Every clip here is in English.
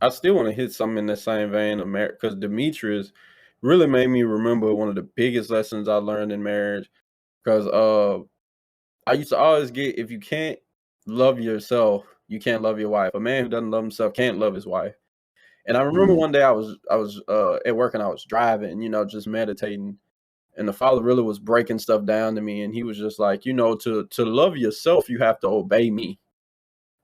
I still want to hit something in the same vein of marriage because Demetrius really made me remember one of the biggest lessons I learned in marriage. Because I used to always get, if you can't love yourself, you can't love your wife. A man who doesn't love himself can't love his wife. And I remember one day I was at work and I was driving, just meditating, and the Father really was breaking stuff down to me, and he was just like, to love yourself, you have to obey me.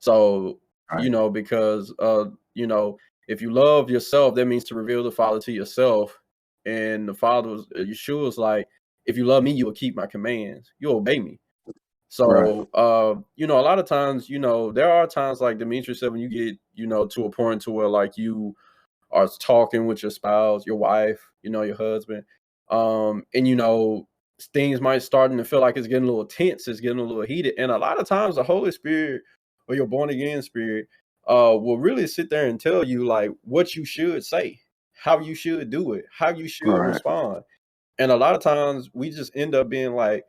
So, Right. because if you love yourself, that means to reveal the Father to yourself. And the Father was Yeshua was like, if you love me, you will keep my commands. You'll obey me. Right. So, a lot of times, there are times like Demetrius said when you get, to a point to where like you are talking with your spouse, your wife, your husband, and things might starting to feel like it's getting a little tense, it's getting a little heated, and a lot of times the Holy Spirit or your born again spirit will really sit there and tell you like what you should say, how you should do it, how you should Right. respond, and a lot of times we just end up being like,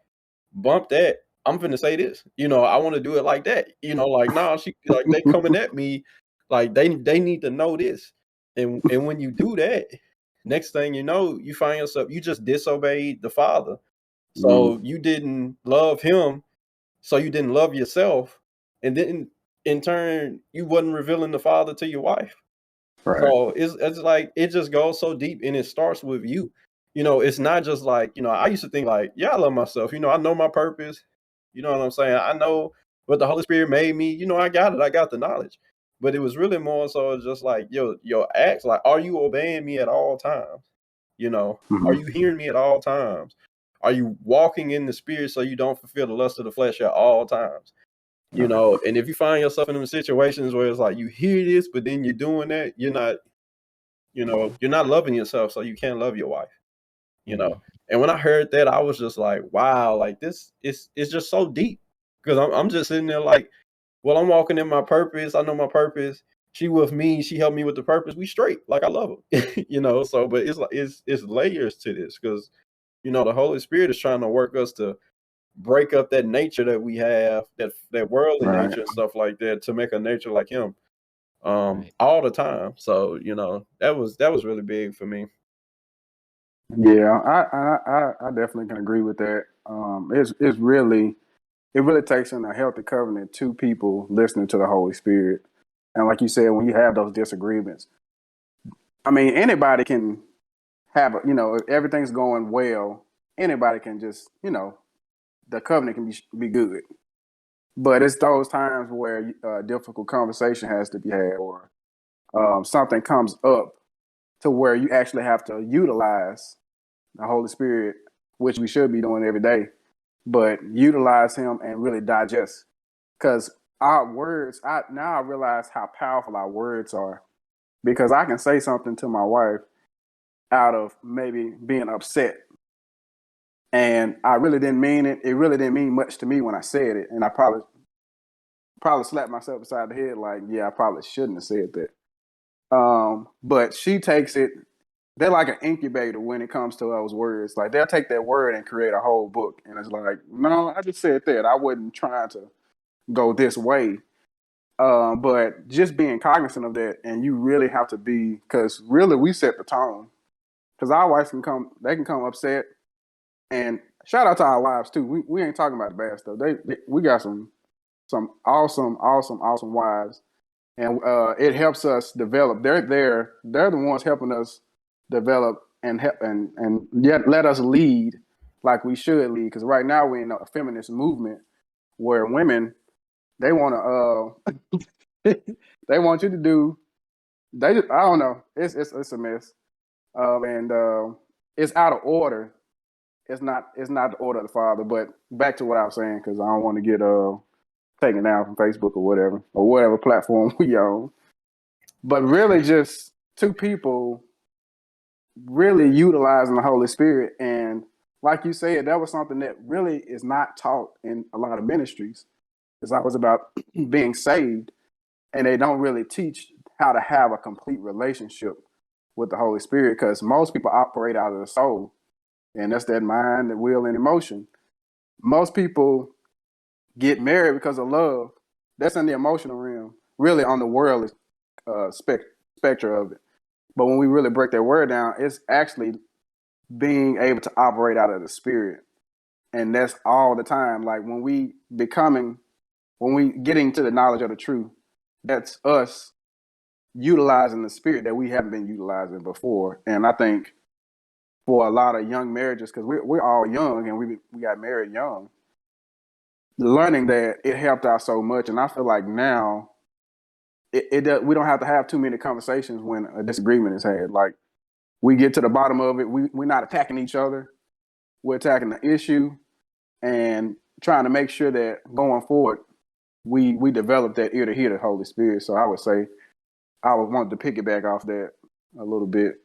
bump that. I'm finna say this. I want to do it like that. Like, nah, she like they coming at me, like they need to know this. And when you do that, next thing you know, you find yourself, you just disobeyed the Father. So you didn't love him, so you didn't love yourself, and then in turn, you wasn't revealing the Father to your wife. Right. So it's like it just goes so deep, and it starts with you. It's not just like, I used to think like, yeah, I love myself. I know my purpose. You know what I'm saying? I know what the Holy Spirit made me. I got it. I got the knowledge. But it was really more so just like your acts. Like, are you obeying me at all times? Are you hearing me at all times? Are you walking in the Spirit so you don't fulfill the lust of the flesh at all times? And if you find yourself in them situations where it's like you hear this, but then you're doing that, you're not loving yourself, so you can't love your wife. And when I heard that, I was just like, wow, like this is it's just so deep. Because I'm just sitting there like, well, I'm walking in my purpose. I know my purpose. She with me, she helped me with the purpose. We straight. Like I love her. So but it's like it's layers to this because the Holy Spirit is trying to work us to break up that nature that we have, that worldly Right. nature and stuff like that, to make a nature like him Right. all the time. So that was really big for me. Yeah, I definitely can agree with that. It's really, it really takes in a healthy covenant, two people listening to the Holy Spirit. And like you said, when you have those disagreements, I mean, anybody can have, if everything's going well, anybody can just, the covenant can be good. But it's those times where a difficult conversation has to be had, or something comes up to where you actually have to utilize the Holy Spirit, which we should be doing every day, but utilize him and really digest. Because our words, now I realize how powerful our words are. Because I can say something to my wife out of maybe being upset, and I really didn't mean it. It really didn't mean much to me when I said it, and I probably slapped myself beside the head like, yeah, I probably shouldn't have said that. But she takes it. They're like an incubator when it comes to those words. Like they'll take that word and create a whole book, and it's like, no, I just said that. I wasn't trying to go this way. But just being cognizant of that, and you really have to be, because really we set the tone. Because our wives they can come upset, and shout out to our wives too. We ain't talking about the bad stuff. We got some awesome wives, and it helps us develop. They're the ones helping us develop and help and yet let us lead like we should lead. Because right now we're in a feminist movement where women, they want to they want you to do, I don't know, it's a mess, and it's out of order. It's not the order of the Father. But back to what I was saying, because I don't want to get taken down from Facebook or whatever platform we on. But really, just two people really utilizing the Holy Spirit. And like you said, that was something that really is not taught in a lot of ministries. It's always about being saved, and they don't really teach how to have a complete relationship with the Holy Spirit, because most people operate out of the soul, and that's that mind, the will, and emotion. Most people get married because of love. That's in the emotional realm. Really, on the worldly spectrum. spectrum of it. But when we really break that word down, it's actually being able to operate out of the spirit. And that's all the time. Like when we getting to the knowledge of the truth, that's us utilizing the spirit that we haven't been utilizing before. And I think for a lot of young marriages, because we're all young and we got married young, learning that it helped out so much. And I feel like now we don't have to have too many conversations when a disagreement is had. Like we get to the bottom of it. We're not attacking each other. We're attacking the issue and trying to make sure that going forward, we develop that ear to hear the Holy Spirit. So I would say I would want to piggyback off that a little bit.